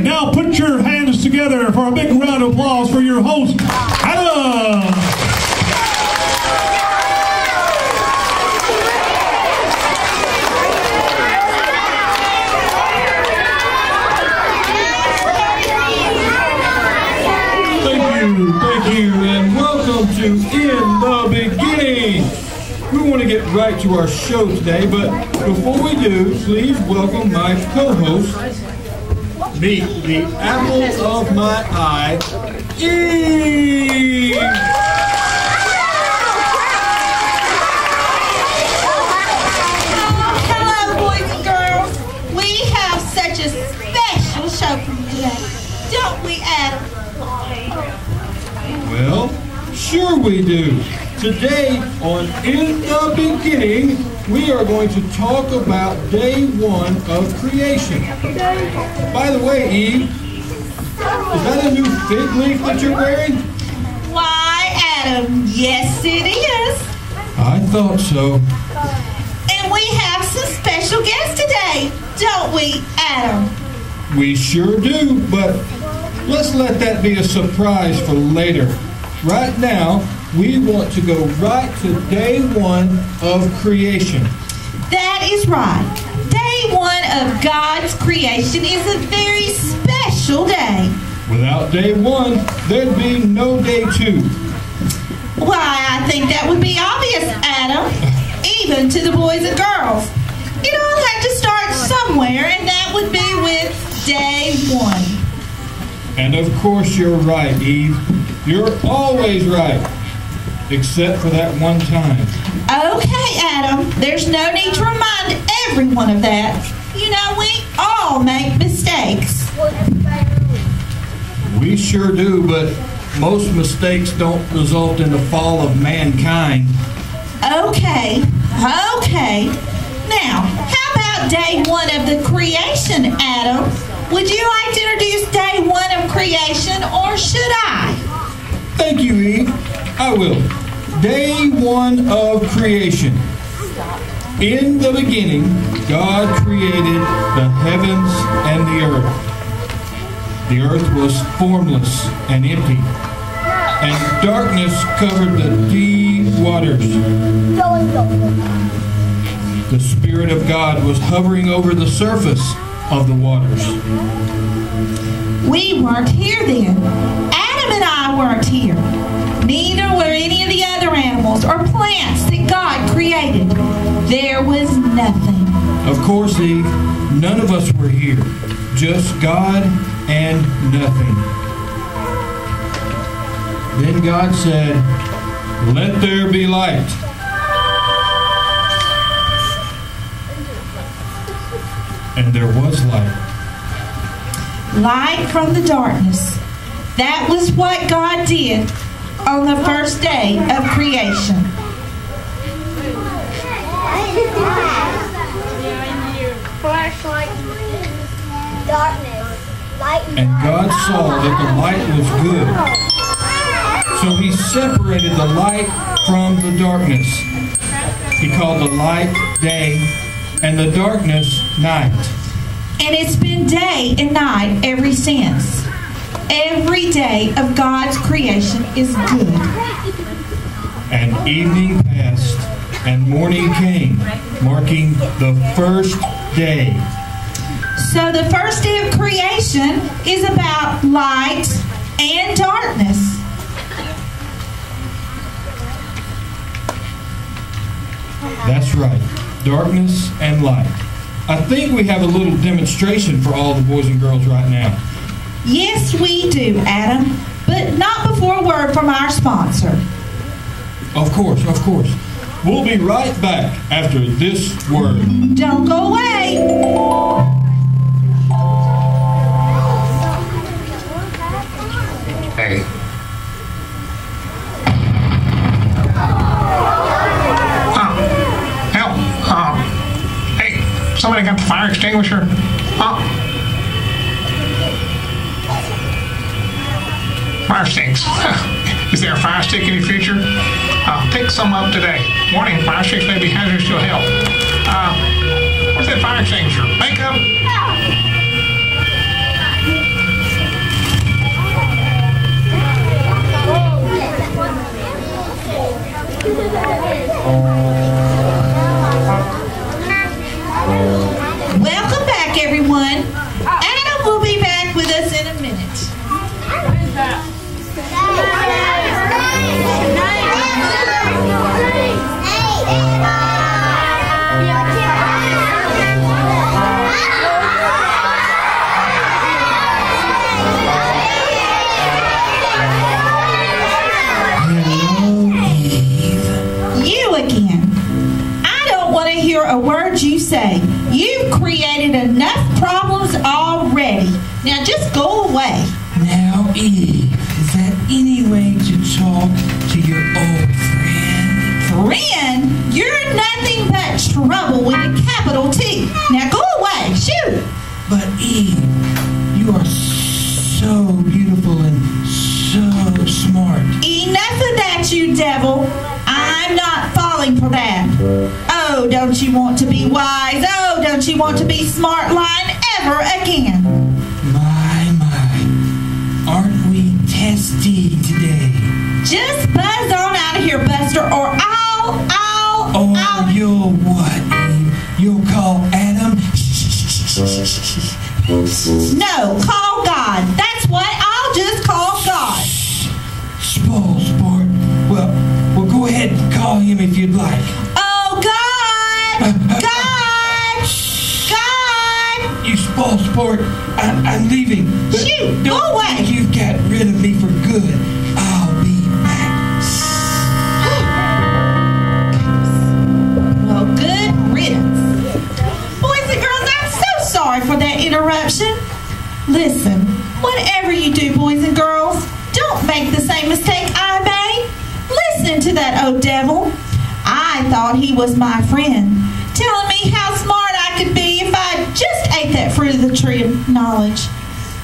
And now put your hands together for a big round of applause for your host, Adam. Thank you, and welcome to In the Beginning. We want to get right to our show today, but before we do, please welcome my co-host, meet the apple of my eye, Eve. Hello, boys and girls. We have such a special show for you today, don't we, Adam? Well, sure we do. Today on In the Beginning, we are going to talk about day one of creation. By the way, Eve, is that a new fig leaf that you're wearing? Why, Adam, yes it is. I thought so. And we have some special guests today, don't we, Adam? We sure do, but let's let that be a surprise for later. Right now, we want to go right to day one of creation. That is right. Day one of God's creation is a very special day. Without day one, there'd be no day two. Why, I think that would be obvious, Adam. Even to the boys and girls. It all had to start somewhere, and that would be with day one. And of course you're right, Eve. You're always right. Except for that one time. Okay, Adam. There's no need to remind everyone of that. You know, we all make mistakes. We sure do, but most mistakes don't result in the fall of mankind. Okay. Now, how about day one of the creation, Adam? Would you like to introduce day one of creation, or should I? Thank you, Eve. I will. Day one of creation. In the beginning, God created the heavens and the earth. The earth was formless and empty, and darkness covered the deep waters. The Spirit of God was hovering over the surface of the waters. We weren't here then. Adam and I weren't here. Neither were any of the other animals or plants that God created. There was nothing. Of course, Eve, none of us were here. Just God and nothing. Then God said, "Let there be light." And there was light. Light from the darkness. That was what God did on the first day of creation. And God saw that the light was good. So he separated the light from the darkness. He called the light day and the darkness night. And it's been day and night ever since. Every day of God's creation is good. And evening passed, and morning came, marking the first day. So the first day of creation is about light and darkness. That's right, darkness and light. I think we have a little demonstration for all the boys and girls right now. Yes, we do, Adam, but not before a word from our sponsor. Of course. We'll be right back after this word. Don't go away. Hey. Help. Hey, somebody got the fire extinguisher? Fire stinks. Is there a fire stick in your future? Pick some up today. Warning, fire sticks may be hazardous to health. Where's that fire extinguisher? Makeup? Now just go away. Now, Eve, is that any way to talk to your old friend? Friend, you're nothing but trouble with a capital T. Now go away. Shoot. But Eve, you are so beautiful and so smart. Enough of that, you devil. I'm not falling for that. Oh, don't you want to be wise? Oh, don't you want to be smart line ever again? My. Aren't we testy today? Just buzz on out of here, Buster, or I'll... You'll what, Eve? You'll call Adam? No, call God. That's what. I'll just call God. Spoil sport. Well, go ahead and call him if you'd like. Oh, God! God! God! You spoil sport. I'm leaving. But Shoot, don't go away. think you've got rid of me for good. I'll be back. Well, good riddance. Boys and girls, I'm so sorry for that interruption. Listen, whatever you do, boys and girls, don't make the same mistake I made. Listen to that old devil. I thought he was my friend, telling me how smart I could be if I just ate that fruit of the tree of knowledge.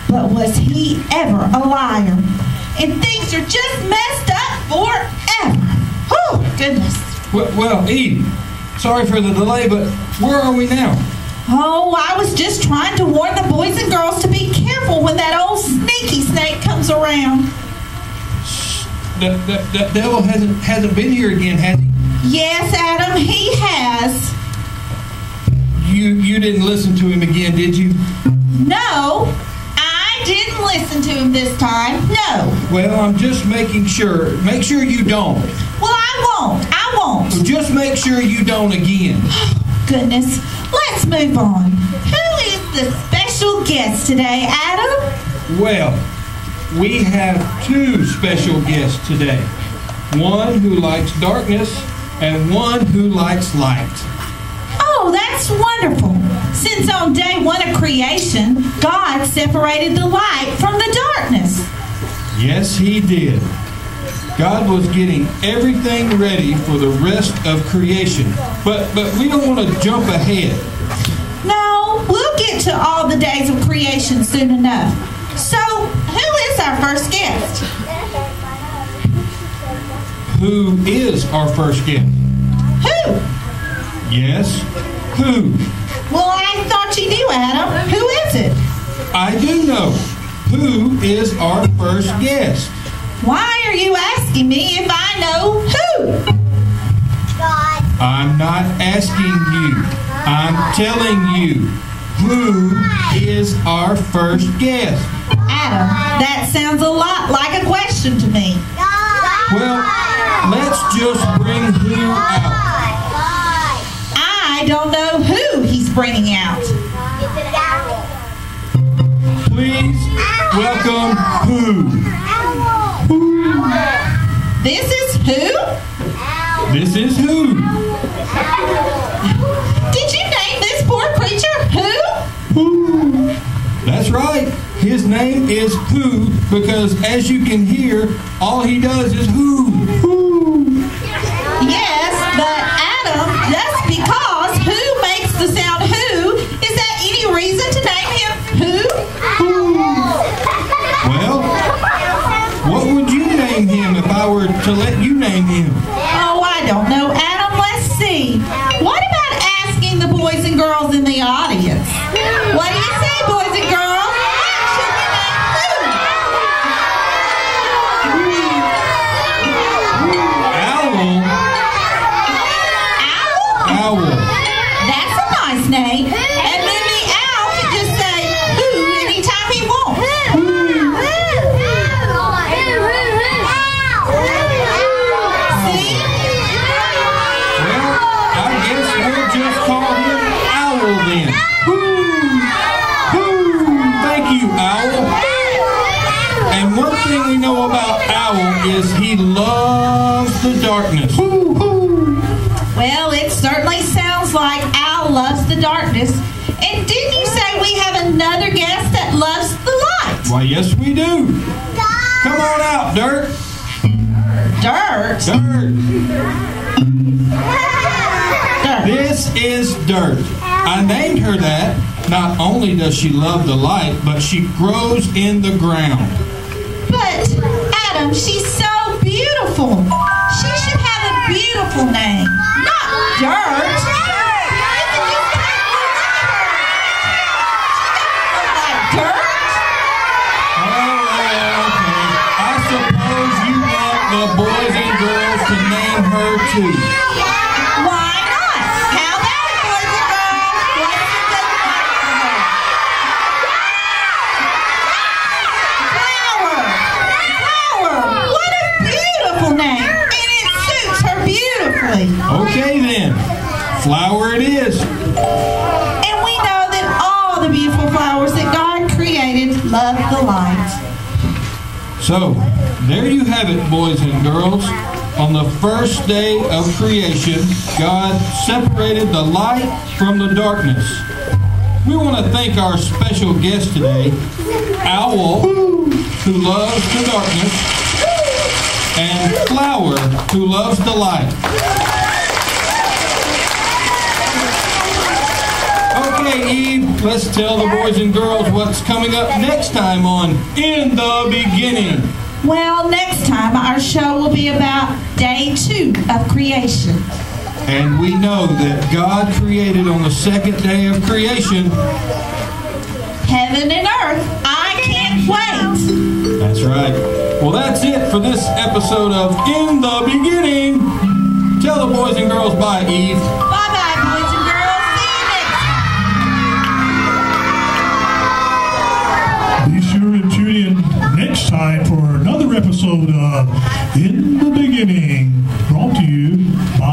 But was he ever a liar? And things are just messed up forever. Oh, goodness. Well, Eve, sorry for the delay, but where are we now? Oh, I was just trying to warn the boys and girls to be careful when that old sneaky snake comes around. That devil hasn't been here again, has he? Yes, Adam, he has. You didn't listen to him again, did you? No, I didn't listen to him this time. No. Well, I'm just making sure. Make sure you don't. Well, I won't. Well, just make sure you don't again. Goodness, let's move on. Who is the special guest today, Adam? Well, we have two special guests today. One who likes darkness and one who likes light. Oh, that's wonderful. Since on day one of creation, God separated the light from the darkness. Yes, he did. God was getting everything ready for the rest of creation. But we don't want to jump ahead. No, we'll get to all the days of creation soon enough. So, who is our first guest? Who is our first guest? Who? Yes, who? Well, I thought you knew, Adam. Who is it? I do know. Who is our first guest? Why are you asking me if I know who? I'm not asking you. I'm telling you. Who is our first guest? Adam, that sounds a lot like a question to me. Well, let's just bring who out. I don't know who he's bringing out. Please welcome who? This is who? This is who? Did you name this poor creature who? That's right. His name is Who because, as you can hear, all he does is who. Yes, but Adam, just because who makes the sound who, is that any reason to name him who? Well, what would you name him if I were to let you name him? Oh, I don't know, Adam. Let's see. What about asking the boys and girls in the audience? What do you say, boys and girls? What should we name Owl. who? Owl? Owl. That's a nice name. And then the owl can just say who anytime he wants. See? Well, I guess we'll just call him Owl then. Thank you, Owl. And one thing we know about Owl is he loves the darkness. Well, it certainly sounds like Owl loves the darkness. And didn't you say we have another guest that loves the Why, yes, we do. Come on out, Dirt. Dirt? Dirt. Dirt. This is Dirt. I named her that. Not only does she love the light, but she grows in the ground. But, Adam, she's so beautiful. She should have a beautiful name, not Dirt. The boys and girls to name her too. Why not? How about it, boys and girls? What's the good name for her? Flower. Flower. What a beautiful name. And it suits her beautifully. Okay then. Flower it is. And we know that all the beautiful flowers that God created love the light. So, there you have it, boys and girls. On the first day of creation, God separated the light from the darkness. We want to thank our special guest today, Owl, who loves the darkness, and Flower, who loves the light. Okay, Eve, let's tell the boys and girls what's coming up next time on In the Beginning. Well, next time our show will be about day 2 of creation. And we know that God created on the second day of creation. Heaven and earth. I can't wait. That's right. Well, that's it for this episode of In the Beginning. Tell the boys and girls bye, Eve. Bye-bye, boys and girls. See you next time. Be sure to tune in next time for another episode of In the Beginning, brought to you by